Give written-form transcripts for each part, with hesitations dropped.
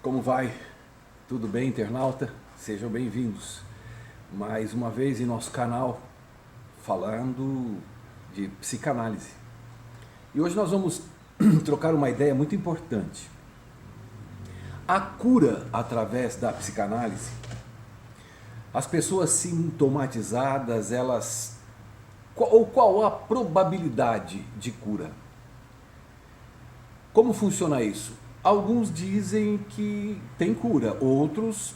Como vai? Tudo bem, internauta? Sejam bem-vindos mais uma vez em nosso canal falando de psicanálise. E hoje nós vamos trocar uma ideia muito importante. A cura através da psicanálise, as pessoas sintomatizadas, qual a probabilidade de cura? Como funciona isso? Alguns dizem que tem cura, outros,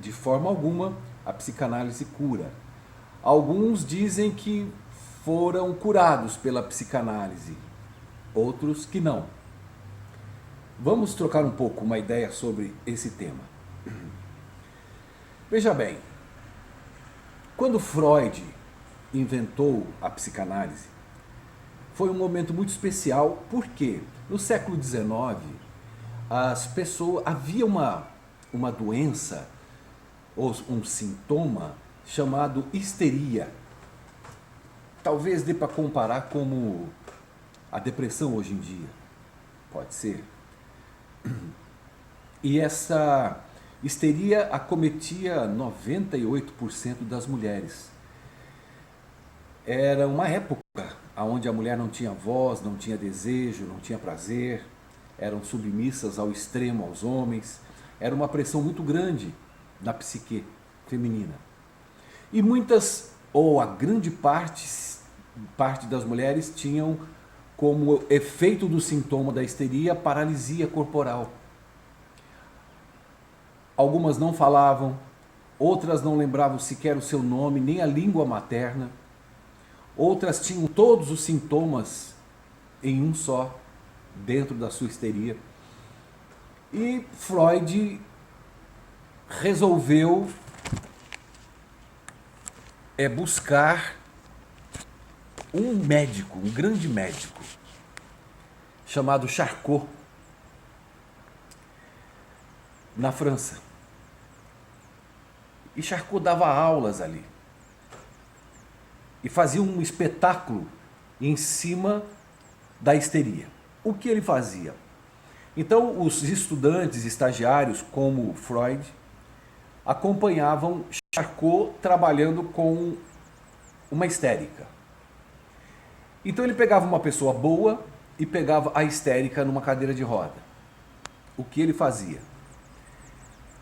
de forma alguma, a psicanálise cura. Alguns dizem que foram curados pela psicanálise, outros que não. Vamos trocar um pouco uma ideia sobre esse tema. Veja bem, quando Freud inventou a psicanálise, foi um momento muito especial, porque no século XIX havia uma doença ou um sintoma chamado histeria. Talvez dê para comparar como a depressão hoje em dia, pode ser. E essa histeria acometia 98% das mulheres. Era uma época onde a mulher não tinha voz, não tinha desejo, não tinha prazer, eram submissas ao extremo aos homens. Era uma pressão muito grande na psique feminina. E muitas, ou a grande parte das mulheres tinham como efeito do sintoma da histeria paralisia corporal. Algumas não falavam, outras não lembravam sequer o seu nome, nem a língua materna. Outras tinham todos os sintomas em um só, dentro da sua histeria. E Freud resolveu buscar um médico, um grande médico, chamado Charcot, na França. E Charcot dava aulas ali. E fazia um espetáculo em cima da histeria. O que ele fazia? Então, os estudantes, estagiários, como Freud, acompanhavam Charcot trabalhando com uma histérica. Então, ele pegava uma pessoa boa e pegava a histérica numa cadeira de roda. O que ele fazia?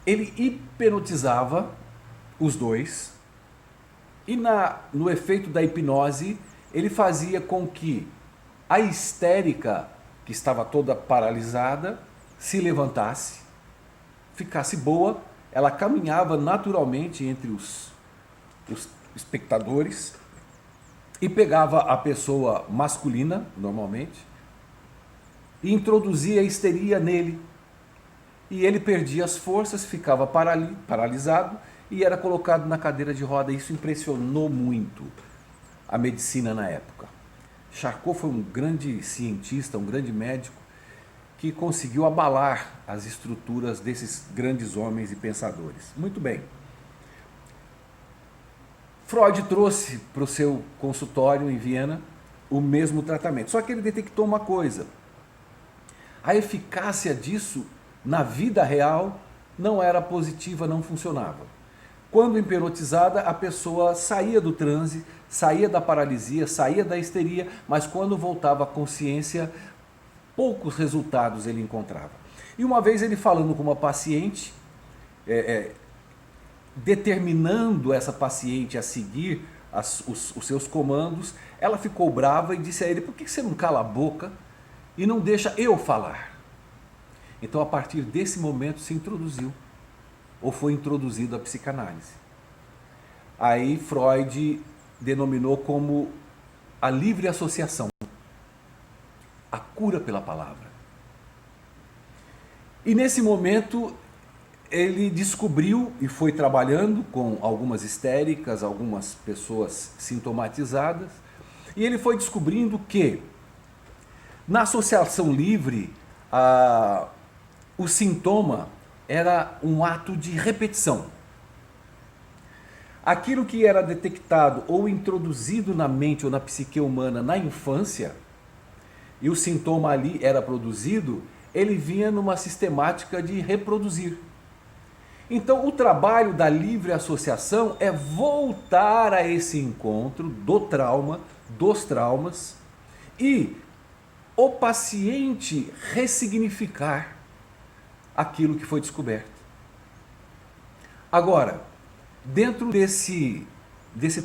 Ele hipnotizava os dois. E no efeito da hipnose, ele fazia com que a histérica, que estava toda paralisada, se levantasse, ficasse boa, ela caminhava naturalmente entre os espectadores e pegava a pessoa masculina, normalmente, e introduzia a histeria nele. E ele perdia as forças, ficava paralisado, e era colocado na cadeira de roda. Isso impressionou muito a medicina na época. Charcot foi um grande cientista, um grande médico, que conseguiu abalar as estruturas desses grandes homens e pensadores. Muito bem. Freud trouxe para o seu consultório em Viena o mesmo tratamento. Só que ele detectou uma coisa. A eficácia disso na vida real não era positiva, não funcionava. Quando hipnotizada, a pessoa saía do transe, saía da paralisia, saía da histeria, mas quando voltava à consciência, poucos resultados ele encontrava. E uma vez ele falando com uma paciente, determinando essa paciente a seguir os seus comandos, ela ficou brava e disse a ele: por que você não cala a boca e não deixa eu falar? Então, a partir desse momento, se introduziu, ou foi introduzido a psicanálise. Aí Freud denominou como a livre associação, a cura pela palavra. E nesse momento ele descobriu e foi trabalhando com algumas histéricas, algumas pessoas sintomatizadas, e ele foi descobrindo que na associação livre o sintoma era um ato de repetição. Aquilo que era detectado ou introduzido na mente ou na psique humana na infância, e o sintoma ali era produzido, ele vinha numa sistemática de reproduzir. Então, o trabalho da livre associação é voltar a esse encontro do trauma, dos traumas, e o paciente ressignificar aquilo que foi descoberto. Agora, dentro desse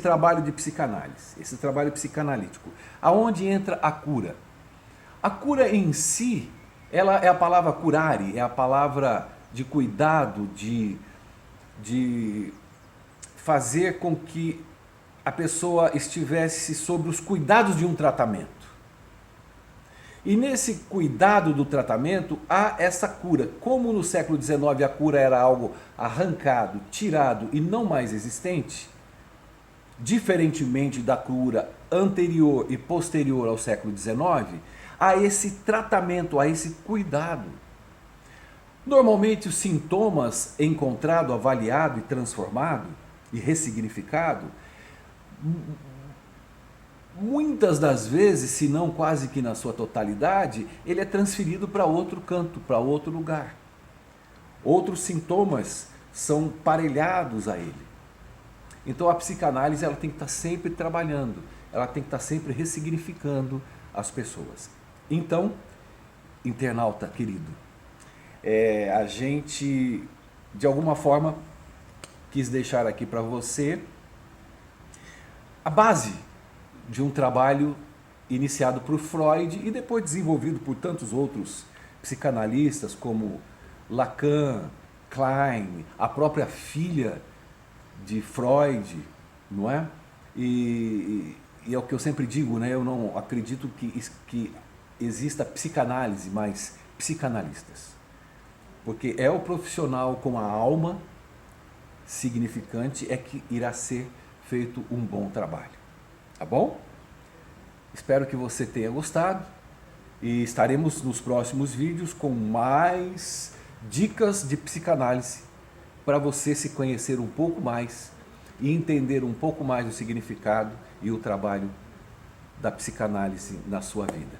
trabalho de psicanálise, esse trabalho psicanalítico, aonde entra a cura? A cura em si, ela é a palavra curare, é a palavra de cuidado, de fazer com que a pessoa estivesse sob os cuidados de um tratamento. E nesse cuidado do tratamento há essa cura. Como no século XIX a cura era algo arrancado, tirado e não mais existente, diferentemente da cura anterior e posterior ao século XIX, há esse tratamento, há esse cuidado. Normalmente os sintomas encontrado, avaliado e transformado e ressignificado, muitas das vezes, se não quase que na sua totalidade, ele é transferido para outro canto, para outro lugar. Outros sintomas são parelhados a ele. Então a psicanálise ela tem que estar sempre trabalhando, ela tem que estar sempre ressignificando as pessoas. Então, internauta querido, a gente de alguma forma quis deixar aqui para você a base de um trabalho iniciado por Freud e depois desenvolvido por tantos outros psicanalistas como Lacan, Klein, a própria filha de Freud, não é? E é o que eu sempre digo, né? Eu não acredito que exista psicanálise, mas psicanalistas. Porque é o profissional com a alma significante é que irá ser feito um bom trabalho. Tá bom? Espero que você tenha gostado e estaremos nos próximos vídeos com mais dicas de psicanálise para você se conhecer um pouco mais e entender um pouco mais o significado e o trabalho da psicanálise na sua vida.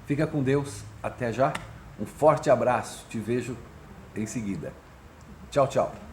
Fica com Deus, até já, um forte abraço, te vejo em seguida. Tchau, tchau.